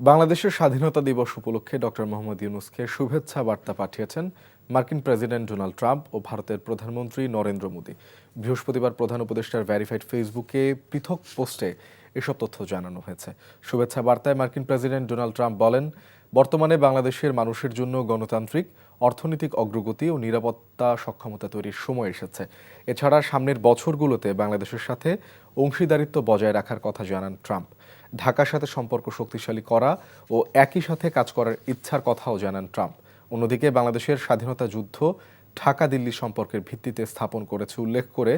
বাংলাদেশের স্বাধীনতা দিবস উপলক্ষে ডক্টর মোহাম্মদ ইউনূসকে শুভেচ্ছা বার্তা পাঠিয়েছেন মার্কিন প্রেসিডেন্ট ডোনাল্ড ট্রাম্প ও ভারতের প্রধানমন্ত্রী নরেন্দ্র মোদি। বৃহস্পতিবার প্রধান উপদেষ্টার ভেরিফাইড ফেসবুকে পৃথক পোস্টে এসব তথ্য জানানো হয়েছে। শুভেচ্ছা বার্তায় মার্কিন প্রেসিডেন্ট ডোনাল্ড ট্রাম্প বলেন, বর্তমানে বাংলাদেশের মানুষের জন্য গণতান্ত্রিক, অর্থনৈতিক অগ্রগতি ও নিরাপত্তা সক্ষমতা তৈরির সময় এসেছে। এছাড়া সামনের বছরগুলোতে বাংলাদেশের সাথে অংশীদারিত্ব বজায় রাখার কথা জানান ট্রাম্প। ঢাকার সাথে সম্পর্ক শক্তিশালী করা ও একই সাথে কাজ করার ইচ্ছার কথাও জানান ট্রাম্প। অন্যদিকে বাংলাদেশের স্বাধীনতা যুদ্ধ ঢাকা দিল্লি সম্পর্কের ভিত্তিতে স্থাপন করেছে উল্লেখ করে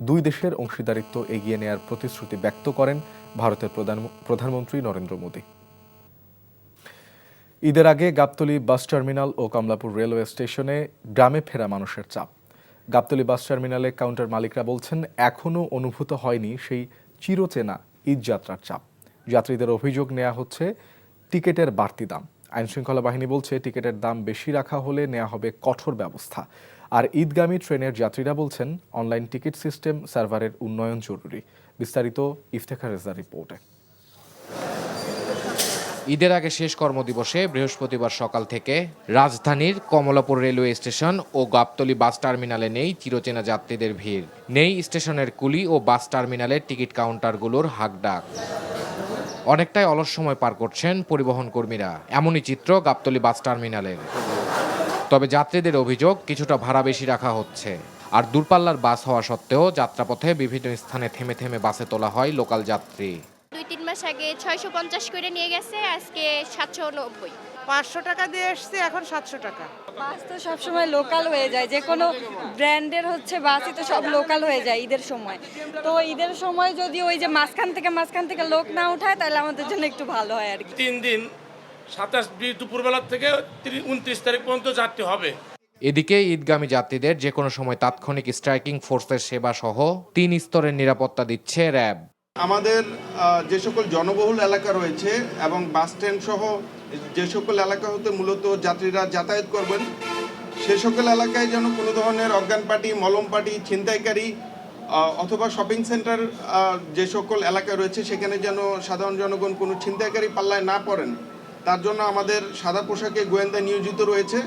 দুই দেশের অংশীদারিত্ব এগিয়ে নেয়ার প্রতিশ্রুতি ব্যক্ত করেন ভারতের প্রধানমন্ত্রী নরেন্দ্র মোদি। ঈদের আগে গাবতলী বাস টার্মিনাল ও কমলাপুর রেলওয়ে স্টেশনে গ্রামে ফেরা মানুষের চাপ। গাবতলী বাস টার্মিনালে কাউন্টার মালিকরা বলছেন, এখনও অনুভূত হয়নি সেই চিরচেনা ঈদযাত্রার চাপ। যাত্রীদের অভিযোগ নেওয়া হচ্ছে টিকিটের বাড়তি দাম। আইনশৃঙ্খলা বাহিনী বলছে, টিকিটের দাম বেশি রাখা হলে নেওয়া হবে কঠোর ব্যবস্থা। আর ঈদগামী ট্রেনের যাত্রীরা বলছেন, অনলাইন টিকিট সিস্টেম সার্ভারের উন্নয়ন জরুরি। বিস্তারিত ইফতেখার রেজার রিপোর্টে। ঈদের আগে শেষ কর্মদিবসে বৃহস্পতিবার সকাল থেকে রাজধানীর কমলাপুর রেলওয়ে স্টেশন ও গাবতলী বাস টার্মিনালে নেই চিরচেনা যাত্রীদের ভিড়। নেই স্টেশনের কুলি ও বাস টার্মিনালের টিকিট কাউন্টারগুলোর হাঁকডাক। অনেকটাই অলস সময় পার করছেন পরিবহন কর্মীরা। এমনই চিত্র গাবতলী বাস টার্মিনালের। তবে যাত্রীদের অভিযোগ, কিছুটা ভাড়া বেশি রাখা হচ্ছে। আর দূরপাল্লার বাস হওয়া সত্ত্বেও যাত্রাপথে বিভিন্ন স্থানে থেমে থেমে বাসে তোলা হয় লোকাল যাত্রী। 2-3 মাস আগে 650 করে নিয়ে গেছে, আজকে 790। 500 টাকা দিয়ে এসছে, এখন 700 টাকা। বাস তো সবসময় লোকাল হয়ে যায়, যে কোনো ব্র্যান্ডের বাসই তো সব লোকাল হয়ে যায় ঈদের সময়। তো ঈদের সময় যদি ওই যে মাঝখান থেকে লোক না উঠায়, তাহলে আমাদের জন্য একটু ভালো হয় আর কি। 3 দিন 27 দুপুরবেলা থেকে 29 তারিখ পর্যন্ত যাত্রী হবে। এদিকে ঈদগামী যাত্রীদের যে কোনো সময় তাৎক্ষণিক স্ট্রাইকিং ফোর্সের সেবা সহ 3 স্তরের নিরাপত্তা দিচ্ছে র্যাব। আমাদের যে সকল জনবহুল এলাকা রয়েছে এবং বাস স্ট্যান্ড সহ যে সকল এলাকা হতে মূলত যাত্রীরা যাতায়াত করবেন, সে সকল এলাকায় যেন কোনো ধরনের অজ্ঞান পার্টি, মলম পার্টি, ছিনতাইকারী অথবা শপিং সেন্টার যে সকল এলাকা রয়েছে সেখানে যেন সাধারণ জনগণ কোনো ছিনতাইকারী পাল্লায় না পড়েন, তার জন্য আমাদের সাদা পোশাকে গোয়েন্দা নিয়োজিত রয়েছে।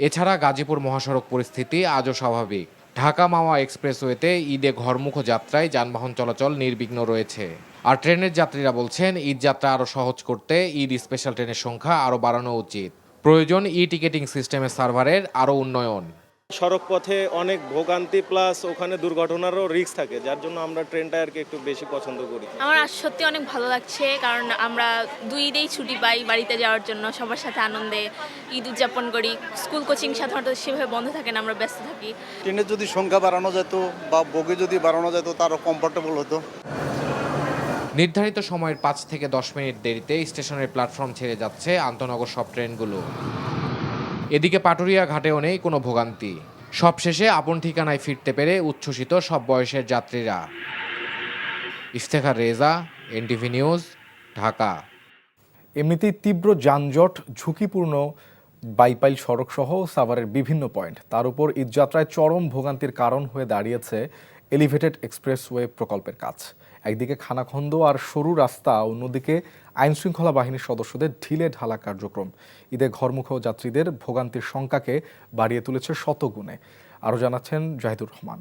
এছাড়া গাজীপুর মহাসড়ক পরিস্থিতি আজও স্বাভাবিক। ঢাকা মাওয়া এক্সপ্রেসওয়েতে ঈদে ঘরমুখ যাত্রায় যানবাহন চলাচল নির্বিঘ্ন রয়েছে। আর ট্রেনের যাত্রীরা বলছেন, ঈদ যাত্রা আরও সহজ করতে ঈদ স্পেশাল ট্রেনের সংখ্যা আরও বাড়ানো উচিত। প্রয়োজন ই টিকেটিং সিস্টেমের সার্ভারের আরও উন্নয়ন। সড়ক পথে অনেক ভোগান্তি প্লাস ওখানে দুর্ঘটনারও রিস্ক থাকে, যার জন্য আমরা ট্রেনটা আর কি একটু বেশি পছন্দ করি। আমার আজ সত্যি অনেক ভালো লাগছে, কারণ আমরা 2 ঈদেই ছুটি পাই বাড়িতে যাওয়ার জন্য, সবার সাথে আনন্দে ঈদ উদযাপন করি। স্কুল কোচিং সাধারণত সেভাবে বন্ধ থাকে না, আমরা ব্যস্ত থাকি। ট্রেনের যদি সংখ্যা বাড়ানো যেত বা বগি যদি বাড়ানো যেত, তারও কমফোর্টেবল হতো। নির্ধারিত সময়ের 5 থেকে 10 মিনিট দেরিতে স্টেশনের প্ল্যাটফর্ম ছেড়ে যাচ্ছে আন্তনগর সব ট্রেনগুলো। এদিকে পাটুরিয়া ঘাটেও নেই কোনো ভোগান্তি। সবশেষে আপন ঠিকানায় ফিরতে পেরে উচ্ছ্বসিত সব বয়সের যাত্রীরা। Iftekhar Reza, NTV news, Dhaka. এমনিতেই তীব্র যানজট, ঝুঁকিপূর্ণ বাইপাইল সড়ক সহ সাভারের বিভিন্ন পয়েন্ট, তার উপর ঈদযাত্রায় চরম ভোগান্তির কারণ হয়ে দাঁড়িয়েছে এলিভেটেড এক্সপ্রেসওয়ে প্রকল্পের কাজ। একদিকে খানাখন্দ আর সরু রাস্তা, অন্যদিকে আইনশৃঙ্খলা বাহিনীর সদস্যদের ঢিলে ঢালা কার্যক্রম ঈদে ঘরমুখ যাত্রীদের ভোগান্তির সংখ্যাকে বাড়িয়ে তুলেছে শতগুণে। আরও জানাচ্ছেন জাহিদুর রহমান।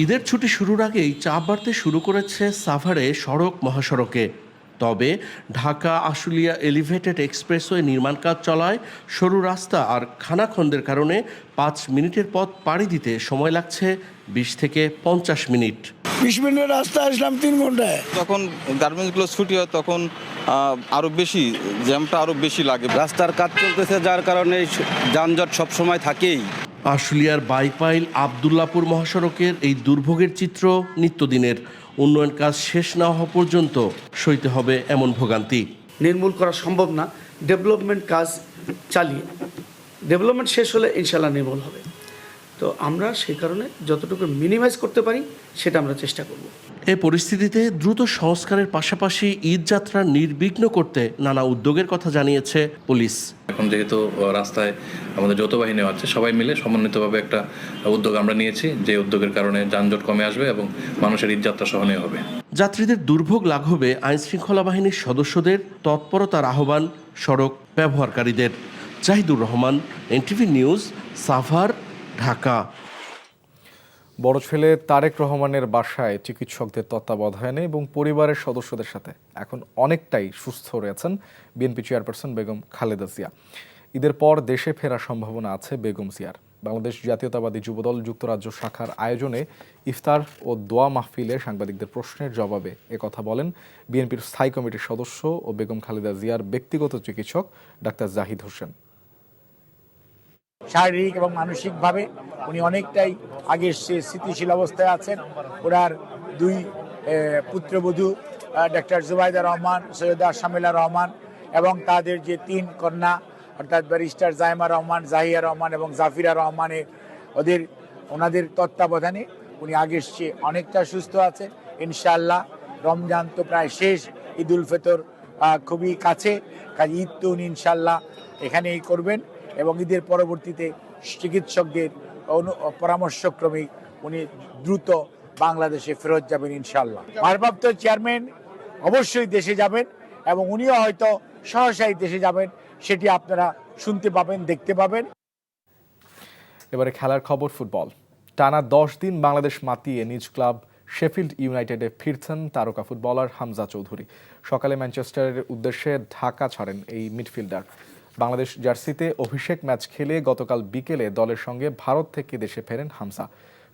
ঈদের ছুটি শুরুর আগেই চাপ বাড়তে শুরু করেছে সাভারে সড়ক মহাসড়কে। তবে ঢাকা আশুলিয়া এলিভেটেড এক্সপ্রেসওয়ে নির্মাণ কাজ চলায় সরু রাস্তা আর খানাখন্দের কারণে 5 মিনিটের পথ পাড়ি দিতে সময় লাগছে 20 থেকে 50 মিনিট। 20 মিনিটের রাস্তা আসলাম 3 ঘন্টায়। যখন গার্মেন্টসগুলো ছুটি হয় তখন আরও বেশি জ্যামটা আরও বেশি লাগে। রাস্তার কাজ চলতেছে, যার কারণে যানজট সবসময় থাকেই। আশুলিয়ার বাইপাইল আবদুল্লাপুর মহাসড়কের এই দুর্ভোগের চিত্র নিত্যদিনের। উন্নয়ন কাজ শেষ না হওয়া পর্যন্ত সইতে হবে এমন ভোগান্তি। নির্মূল করা সম্ভব না, ডেভেলপমেন্ট কাজ চালিয়ে ডেভেলপমেন্ট শেষ হলে ইনশাল্লাহ নির্মূল হবে। তো আমরা সেই কারণে যতটুকু মিনিমাইজ করতে পারি সেটা আমরা চেষ্টা করব। এই পরিস্থিতিতে দ্রুত সংস্কারের পাশাপাশি ঈদ যাত্রা নির্বিঘ্ন করতে নানা উদ্যোগের কথা জানিয়েছে পুলিশ। এখন যেহেতু রাস্তায় আমাদের যৌথ বাহিনী আছে, সবাই মিলে সমন্বিতভাবে একটা উদ্যোগ আমরা নিয়েছি, যে উদ্যোগের কারণে যানজট কমে আসবে এবং মানুষের ঈদ যাত্রা সহনীয় হবে। যাত্রীদের দুর্ভোগ লাঘবে আইনশৃঙ্খলা বাহিনীর সদস্যদের তৎপরতার আহ্বান সড়ক ব্যবহারকারীদের। Jahidur Rahman, NTV news, Savar, Dhaka. বড় ছেলে তারেক রহমানের বাসায় চিকিৎসকদের তত্ত্বাবধানে এবং পরিবারের সদস্যদের সাথে এখন অনেকটাই সুস্থ রয়েছেন বিএনপি চেয়ারপারসন বেগম খালেদা জিয়া। ঈদের পর দেশে ফেরার সম্ভাবনা আছে বেগম জিয়ার। বাংলাদেশ জাতীয়তাবাদী যুবদল যুক্তরাজ্য শাখার আয়োজনে ইফতার ও দোয়া মাহফিলে সাংবাদিকদের প্রশ্নের জবাবে একথা বলেন বিএনপির স্থায়ী কমিটির সদস্য ও বেগম খালেদা জিয়ার ব্যক্তিগত চিকিৎসক ডাক্তার জাহিদ হোসেন। শারীরিক এবং মানসিকভাবে উনি অনেকটাই আগের সে স্থিতিশীল অবস্থায় আছেন। ওনার দুই পুত্রবধূ ডাক্তার জুবাইদা রহমান, সৈয়দা শামিলা রহমান এবং তাদের যে 3 কন্যা অর্থাৎ ব্যারিস্টার জাইমা রহমান, জাহিয়া রহমান এবং জাফিরা রহমানের ওনাদের তত্ত্বাবধানে উনি আগের চেয়ে অনেকটা সুস্থ আছে ইনশাআল্লাহ। রমজান তো প্রায় শেষ, ঈদ উল ফিতর খুবই কাছে, কাজে ঈদ তো উনি ইনশাআল্লাহ এখানেই করবেন এবং ঈদের পরবর্তীতে চিকিৎসকদের পরামর্শক্রমে উনি দ্রুত বাংলাদেশে ফেরত যাবেন ইনশাআল্লাহ। ভারপ্রাপ্ত চেয়ারম্যান অবশ্যই দেশে যাবেন এবং উনিও হয়তো সহসাই দেশে যাবেন, সেটি আপনারা শুনতে পাবেন, দেখতে পাবেন। এবারে খেলার খবর, ফুটবল। টানা 10 দিন বাংলাদেশ মাতিয়ে নিজ ক্লাব শেফিল্ড ইউনাইটেডে ফিরছেন তারকা ফুটবলার হামজা চৌধুরী। সকালে ম্যানচেস্টারের উদ্দেশ্যে ঢাকা ছাড়েন এই মিডফিল্ডার। বাংলাদেশ জার্সিতে অভিষেক ম্যাচ খেলে গতকাল বিকেলে দলের সঙ্গে ভারত থেকে দেশে ফেরেন হামজা।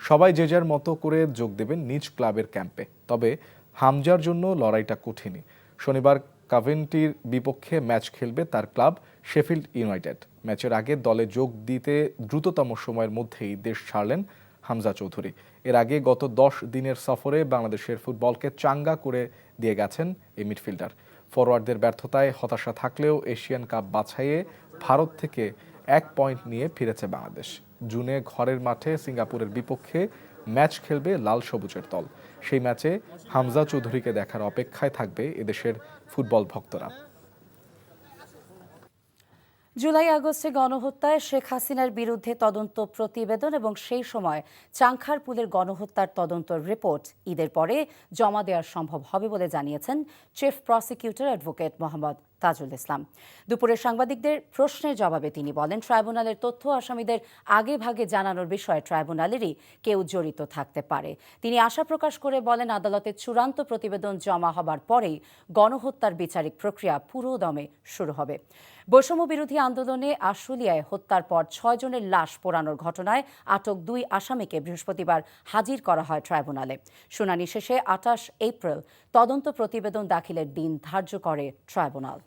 সবাই যে যার মতো করে যোগ দেবেন নিজ ক্লাবের ক্যাম্পে। তবে হামজার জন্য লড়াইটা কঠিনই। শনিবার কাভেন্টির বিপক্ষে ম্যাচ খেলবে তার ক্লাব শেফিল্ড ইউনাইটেড। ম্যাচের আগে দলে যোগ দিতে দ্রুততম সময়ের মধ্যেই দেশ ছাড়লেন হামজা চৌধুরী। এর আগে গত 10 দিনের সফরে বাংলাদেশের ফুটবলকে চাঙ্গা করে দিয়ে গেছেন এই মিডফিল্ডার। ফরওয়ার্ডদের ব্যর্থতায় হতাশা থাকলেও এশিয়ান কাপ বাছাইয়ে ভারত থেকে 1 পয়েন্ট নিয়ে ফিরেছে বাংলাদেশ। জুনে ঘরের মাঠে সিঙ্গাপুরের বিপক্ষে ম্যাচ খেলবে লাল সবুজের দল। সেই ম্যাচে হামজা চৌধুরীকে দেখার অপেক্ষায় থাকবে এদেশের ফুটবল ভক্তরা। জুলাই আগস্টে গণহত্যায় শেখ হাসিনার বিরুদ্ধে তদন্ত প্রতিবেদন এবং সেই সময় চাংখারপুলের গণহত্যার তদন্ত রিপোর্ট ঈদের পরে জমা দেওয়া সম্ভব হবে বলে জানিয়েছেন chief prosecutor advocate Mohammad Tajul Islam. দুপুরে সাংবাদিকদের প্রশ্নের জবাবে তিনি বলেন, ট্রাইব্যুনালের তথ্য আসামিদের আগে ভাগে জানানোর বিষয়ে ট্রাইব্যুনালেরই কেউ জড়িত থাকতে পারে। তিনি আশা প্রকাশ করে বলেন, আদালতের চূড়ান্ত প্রতিবেদন জমা হবার পরেই গণহত্যার বিচারিক প্রক্রিয়া পুরো দমে শুরু হবে। বৈষম্য বিরোধী আন্দোলনে আশুলিয়ায় হত্যার পর 6 জনের লাশ পোড়ানোর ঘটনায় আটক 2 আসামিকে বৃহস্পতিবার হাজির করা হয় ট্রাইব্যুনালে। শুনানি শেষে 28 এপ্রিল তদন্ত প্রতিবেদন দাখিলের দিন ধার্য করে ট্রাইব্যুনাল।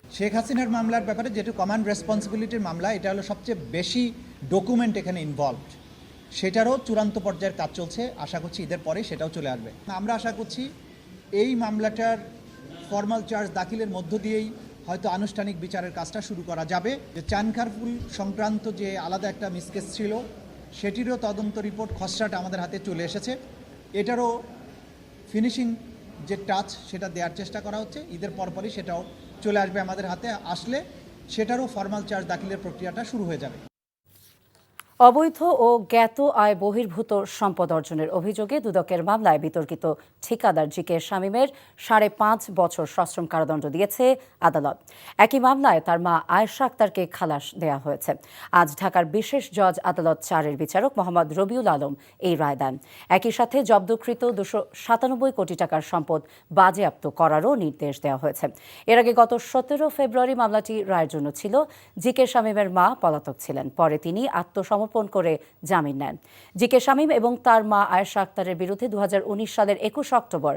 শেখ হাসিনার মামলার ব্যাপারে যেটা কমান্ড রেসপন্সিবিলিটির মামলা, এটা হলো সবচেয়ে বেশি ডকুমেন্ট এখানে ইনভলভড, সেটারও চূড়ান্ত পর্যায়ের কাজ চলছে। আশা করছি ঈদের পরে সেটাও চলে আসবে। আমরা আশা করছি এই মামলাটার ফর্মাল চার্জ দাখিলের মধ্য দিয়েই হয়তো আনুষ্ঠানিক বিচারের কাজটা শুরু করা যাবে। যে চানখারপুল সংক্রান্ত যে আলাদা একটা মিসকেস ছিল, সেটিরও তদন্ত রিপোর্ট খসড়াটা আমাদের হাতে চলে এসেছে। এটারও ফিনিশিং যে টাচ সেটা দেওয়ার চেষ্টা করা হচ্ছে। ঈদের পরপরই সেটাও চলে আসবে আমাদের হাতে। আসলে সেটারও ফর্মাল চার্জ দাখিলের প্রক্রিয়াটা শুরু হয়ে যাবে। অবৈধ ও জ্ঞাত আয় বহির্ভূত সম্পদ অর্জনের অভিযোগে দুদকের মামলায় বিতর্কিত ঠিকাদার জিকে শামীমের 5.5 বছর সশ্রম কারাদণ্ড দিয়েছে আদালত। একই মামলায় তার মা আয়েশা আক্তারকে খালাস দেওয়া হয়েছে। আজ ঢাকার বিশেষ জজ আদালত 4-এর বিচারক মোহাম্মদ রবিউল আলম এই রায় দেন। একই সাথে জব্দকৃত 297 কোটি টাকার সম্পদ বাজেয়াপ্ত করারও নির্দেশ দেওয়া হয়েছে। এর আগে গত 17 ফেব্রুয়ারি মামলাটি রায়ের জন্য ছিল। জিকে শামীমের মা পলাতক ছিলেন। পরে তিনি আত্মসমর্পণ করে জামিন নেন। জিকে শামীম এবং তার মা আয়েশা আক্তারের বিরুদ্ধে 2019 সালের 21 অক্টোবর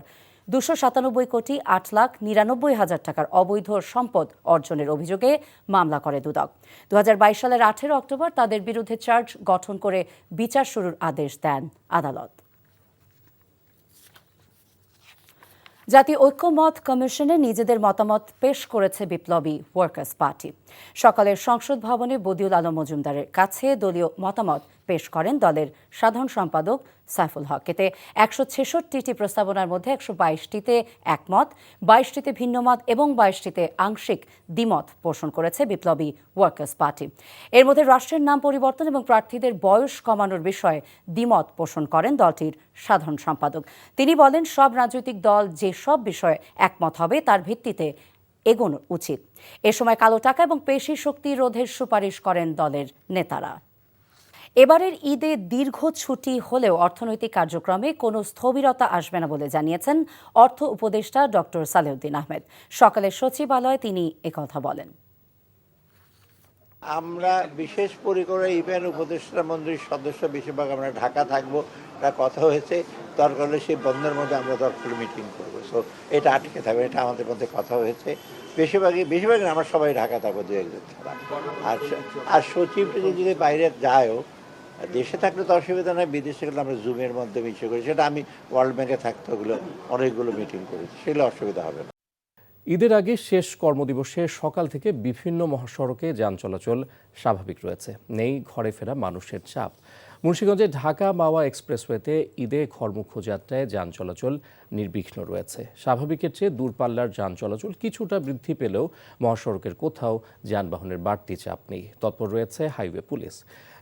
297 কোটি 8,99,000 টাকার অবৈধ সম্পদ অর্জনের অভিযোগে মামলা করে দুদক। 2022 সালের 18 অক্টোবর তাদের বিরুদ্ধে চার্জ গঠন করে বিচার শুরুর আদেশ দেন আদালত। জাতীয় ঐক্যমত কমিশনে নিজেদের মতামত পেশ করেছে বিপ্লবী ওয়ার্কার্স পার্টি। সকালের সংসদ ভবনে বদিউল আলম মজুমদারের কাছে দলীয় মতামত পেশ করেন দলের সাধারণ সম্পাদক সাইফুল হক। এতে 166টি প্রস্তাবনার মধ্যে 122টিতে একমত, 22টিতে ভিন্নমত এবং 22টিতে আংশিক দ্বিমত পোষণ করেছে বিপ্লবী ওয়ার্কার্স পার্টি। এর মধ্যে রাষ্ট্রের নাম পরিবর্তন এবং প্রার্থীদের বয়স কমানোর বিষয়ে দ্বিমত পোষণ করেন দলটির সাধারণ সম্পাদক। তিনি বলেন, সব রাজনৈতিক দল যেসব বিষয়ে একমত হবে তার ভিত্তিতে এগোনো উচিত। এ সময় কালো টাকা এবং পেশি শক্তি রোধের সুপারিশ করেন দলের নেতারা। এবারের ঈদে দীর্ঘ ছুটি হলেও অর্থনৈতিক কার্যক্রমে কোনো স্থবিরতা আসবে না বলে জানিয়েছেন অর্থ উপদেষ্টা ডক্টর সালেউদ্দিন আহমেদ। সকালে সচিবালয়ে তিনি একথা বলেন। আমরা বিশেষ পরিকরে ইউপিএন উপদেষ্টা মন্ডলীর সদস্য বেশিরভাগ আমরা ঢাকা থাকবো, এটা কথা হয়েছে। দরকার হলে সেই বন্ধের মধ্যে আমরা দরকার মিটিং করবো। সো এটা আটকে থাকবে, এটা আমাদের মধ্যে কথা হয়েছে। বেশিরভাগই আমরা সবাই ঢাকা থাকবো, দু একজন ছাড়া। আর সচিবটি যদি বাইরে যায়ও, দেশে থাকলে তো অসুবিধা নয়, বিদেশে গেলে আমরা জুমের মাধ্যমে ইস্যু করি। সেটা আমি ওয়ার্ল্ড ব্যাংকে থাকতে ওগুলো অনেকগুলো মিটিং করেছি, সেগুলো অসুবিধা হবে না। ঈদের আগে শেষ কর্মদিবসে সকাল থেকে বিভিন্ন মহাসড়কে যান চলাচল স্বাভাবিক রয়েছে, নেই ঘরে ফেরা মানুষের চাপ। মুন্সিগঞ্জে ঢাকা মাওয়া এক্সপ্রেসওয়েতে ঈদে ঘরমুখো যাত্রায় যান চলাচল নির্বিঘ্ন রয়েছে। স্বাভাবিকের চেয়ে দূরপাল্লার যান চলাচল কিছুটা বৃদ্ধি পেলেও মহাসড়কের কোথাও যানবাহনের বাড়তি চাপ নেই। তৎপর রয়েছে হাইওয়ে পুলিশ।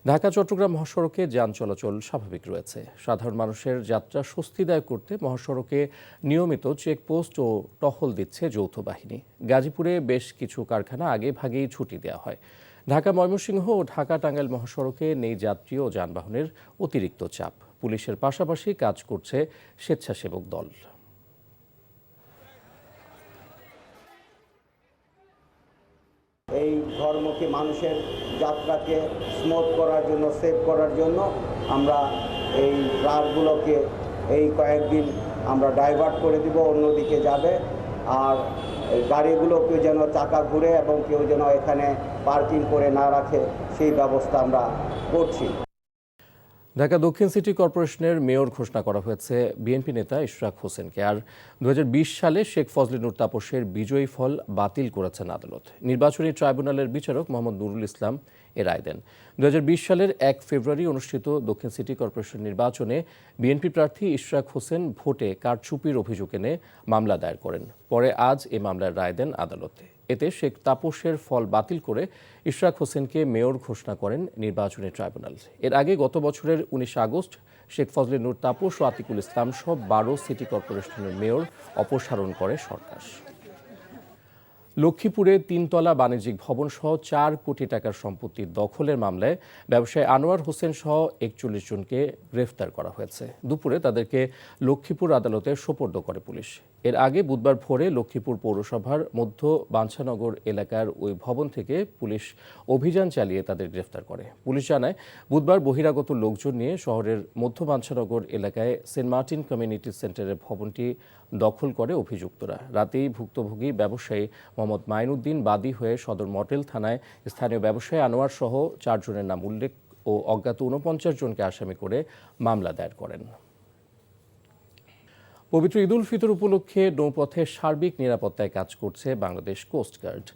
ঢাকা চট্টগ্রাম মহাসড়কে যান চলাচল স্বাভাবিক রয়েছে। সাধারণ মানুষের যাত্রা স্বস্তিদায়ক করতে মহাসড়কে নিয়মিত চেকপোস্ট ও টহল দিচ্ছে যৌথ বাহিনী। গাজীপুরে বেশ কিছু কারখানা আগে ভাগেই ছুটি দেওয়া হয়। ঢাকা ময়মনসিংহ ও ঢাকা টাঙ্গাইল মহাসড়কে নেই যাত্রী ও যানবাহনের অতিরিক্ত চাপ। পুলিশের পাশাপাশি কাজ করছে স্বেচ্ছাসেবক দল। এই ঘরমুখী মানুষের যাত্রাকে স্মুথ করার জন্য, সেভ করার জন্য আমরা এই ট্রাকগুলোকে এই কয়েকদিন আমরা ডাইভার্ট করে দিব, অন্যদিকে যাবে। আর গাড়িগুলোকে যেন চাকা ঘুরে এবং কেউ যেন এখানে পার্কিং করে না রাখে, সেই ব্যবস্থা আমরা করছি। ঢাকা দক্ষিণ সিটি কর্পোরেশনের মেয়র ঘোষণা করা হয়েছে বিএনপি নেতা ইশরাক হোসেনকে। আর 2020 সালে শেখ ফজলে নূর তাপসের বিজয়ী ফল বাতিল করেছেন আদালত। নির্বাচনী ট্রাইব্যুনালের বিচারক মোহাম্মদ নুরুল ইসলাম এ রায় দেন। 2020 সালের 1 ফেব্রুয়ারি অনুষ্ঠিত দক্ষিণ সিটি কর্পোরেশন নির্বাচনে বিএনপি প্রার্থী ইশরাক হোসেন ভোটে কারচুপির অভিযোগ এনে মামলা দায়ের করেন। পরে আজ এ মামলার রায় দেন আদালতে। এতে শেখ তাপসের ফল বাতিল করে ইশরাক হোসেনকে মেয়র ঘোষণা করেন নির্বাচনী ট্রাইব্যুনাল। এর আগে গত বছরের 19 আগস্ট শেখ ফজলে নূর তাপস ও আতিকুল ইসলাম সহ 12 সিটি কর্পোরেশনের মেয়র অপসারণ করে সরকার। লক্ষ্মীপুরে 3তলা বাণিজ্যিক ভবন সহ 4 কোটি টাকার সম্পত্তি দখলের মামলায় ব্যবসায়ী আনোয়ার হোসেন সহ 41 জনকে গ্রেফতার করা হয়েছে। দুপুরে তাদেরকে লক্ষ্মীপুর আদালতে সোপর্দ করে পুলিশ। এর আগে বুধবার ভোরে লক্ষ্মীপুর পৌরসভার মধ্য বাঞ্ছানগর এলাকার ওই ভবন থেকে পুলিশ অভিযান চালিয়ে তাদের গ্রেফতার করে। পুলিশ জানায়, বুধবার বহিরাগত লোকজন নিয়ে শহরের মধ্য বাঞ্ছানগর এলাকায় সেন্ট মার্টিন কমিউনিটি সেন্টারের ভবনটি দখল করে অভিযুক্তরা। রাতেই ভুক্তভোগী ব্যবসায়ী মোহাম্মদ মাইনুদ্দিন বাদী হয়ে সদর মডেল থানায় স্থানীয় ব্যবসায়ী আনোয়ার সহ 4 জনের নাম উল্লেখ ও অজ্ঞাত 49 জনকে আসামি করে মামলা দায়ের করেন। পবিত্র ঈদ উল ফিতর উপলক্ষে নৌপথে সার্বিক নিরাপত্তায় কাজ করছে বাংলাদেশ কোস্টগার্ড।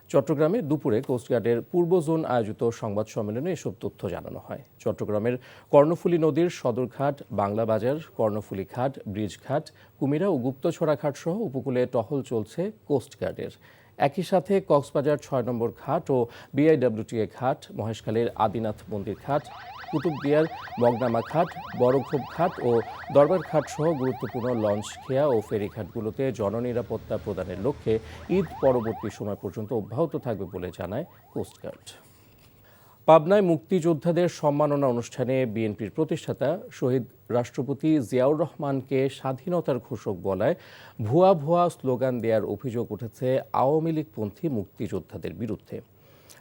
চট্টগ্রামে দুপুরে কোস্টগার্ডের পূর্ব জোন আয়োজিত সংবাদ সম্মেলনে এসব তথ্য জানানো হয়। চট্টগ্রামের কর্ণফুলী নদীর সদরঘাট, বাংলা বাজার, কর্ণফুলী ঘাট, ব্রিজ ঘাট, কুমিরা ও গুপ্তছড়া ঘাট সহ উপকূলে টহল চলছে কোস্টগার্ডের। একই সাথে কক্সবাজার 6 নম্বর ঘাট ও বিআইডব্লিউটিএ ঘাট, মহেশখালীর আদিনাথ মন্দির ঘাট, কুতুবদিয়ার মগনামা ঘাট, বড়খোপ ঘাট ও দরবার ঘাট সহ গুরুত্বপূর্ণ লঞ্চ খেয়া ও ফেরিঘাটগুলোতে জননিরাপত্তা প্রদানের লক্ষ্যে ঈদ পরবর্তী সময় পর্যন্ত অব্যাহত থাকবে বলে জানায় কোস্টগার্ড। পাবনায় মুক্তিযোদ্ধাদের সম্মাননা অনুষ্ঠানে বিএনপির প্রতিষ্ঠাতা শহীদ রাষ্ট্রপতি জিয়াউর রহমানকে স্বাধীনতার ঘোষক বলায় ভুয়া স্লোগান দেওয়ার অভিযোগ উঠেছে আওয়ামী লীগপন্থী মুক্তিযোদ্ধাদের বিরুদ্ধে।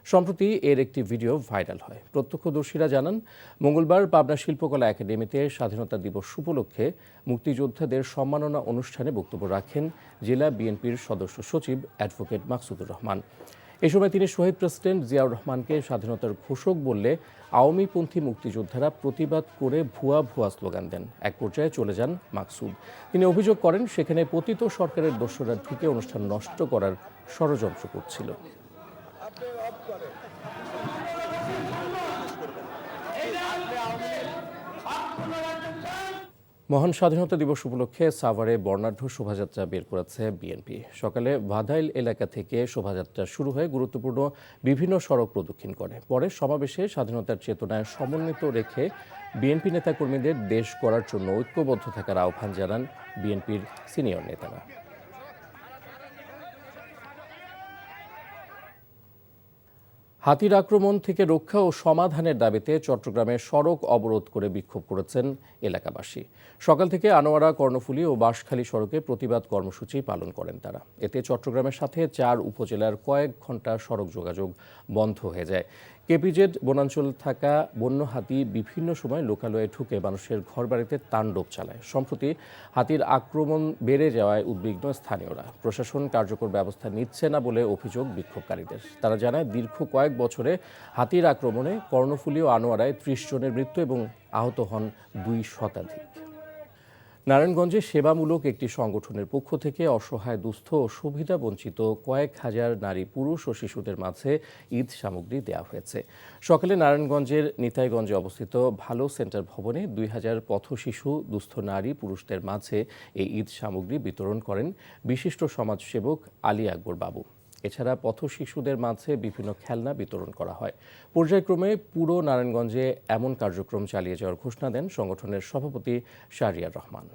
সম্প্রতি এর একটি ভিডিও ভাইরাল হয়। প্রত্যক্ষদর্শীরা জানান, মঙ্গলবার পাবনা শিল্পকলা একাডেমিতে স্বাধীনতা দিবস উপলক্ষে মুক্তিযোদ্ধাদের সম্মাননা অনুষ্ঠানে বক্তব্য রাখেন জেলা বিএনপির সদস্য সচিব অ্যাডভোকেট মাকসুদুর রহমান। এ সময় তিনি শহীদ প্রেসিডেন্ট জিয়াউর রহমানকে স্বাধীনতার ঘোষক বললে আওয়ামীপন্থী মুক্তিযোদ্ধারা প্রতিবাদ করে ভুয়া স্লোগান দেন। এক পর্যায়ে চলে যান মাকসুদ। তিনি অভিযোগ করেন, সেখানে পতিত সরকারের দোসররা ঢুকে অনুষ্ঠান নষ্ট করার ষড়যন্ত্র করছিল। মহান স্বাধীনতা দিবস উপলক্ষে সাভারে বর্ণাঢ্য শোভাযাত্রা বের করেছে বিএনপি। সকালে ভাদাইল এলাকা থেকে শোভাযাত্রা শুরু হয়ে গুরুত্বপূর্ণ বিভিন্ন সড়ক প্রদক্ষিণ করে। পরে সমাবেশে স্বাধীনতার চেতনায় সমন্বিত রেখে বিএনপি নেতাকর্মীদের দেশ গড়ার জন্য ঐক্যবদ্ধ থাকার আহ্বান জানান বিএনপির সিনিয়র নেতারা। হাতির আক্রমণ থেকে রক্ষা ও সমাধানের দাবিতে চট্টগ্রামে সড়ক অবরোধ করে বিক্ষোভ করেছেন এলাকাবাসী। সকাল থেকে আনোয়ারা, কর্ণফুলী ও বাঁশখালী সড়কে প্রতিবাদ কর্মসূচি পালন করেন তারা। এতে চট্টগ্রামের সাথে 4 উপজেলার কয়েক ঘন্টা সড়ক যোগাযোগ বন্ধ হয়ে যায়। কেপিজেড বনাঞ্চল থাকা বন্য হাতি বিভিন্ন সময় লোকালয়ে ঢুকে মানুষের ঘরবাড়িতে তাণ্ডব চালায়। সম্প্রতি হাতির আক্রমণ বেড়ে যাওয়ায় উদ্বিগ্ন স্থানীয়রা। প্রশাসন কার্যকর ব্যবস্থা নিচ্ছে না বলে অভিযোগ বিক্ষোভকারীদের। তারা জানায়, দীর্ঘ কয়েক বছরে হাতির আক্রমণে কর্ণফুলী ও আনোয়ারায় 30 জনের মৃত্যু এবং আহত হন 2 শতাধিক। নারায়ণগঞ্জে সেবামূলক একটি সংগঠনের পক্ষ থেকে অসহায়, দুস্থ ও সুবিধা বঞ্চিত কয়েক হাজার নারী, পুরুষ ও শিশুদের মাঝে ঈদ সামগ্রী দেওয়া হয়েছে। সকালে নারায়ণগঞ্জের নিতাইগঞ্জে অবস্থিত ভালো সেন্টার ভবনে 2000 পথ শিশু, দুস্থ নারী, পুরুষদের মাঝে এই ঈদ সামগ্রী বিতরণ করেন বিশিষ্ট সমাজসেবক আলী আকবর বাবু। এছাড়া পথ শিশুদের মাঝে বিভিন্ন খেলনা বিতরণ করা হয়। পর্যায়ক্রমে পুরো নারায়ণগঞ্জে এমন কার্যক্রম চালিয়ে যাওয়ার ঘোষণা দেন সংগঠনের সভাপতি শাহরিয়ার রহমান।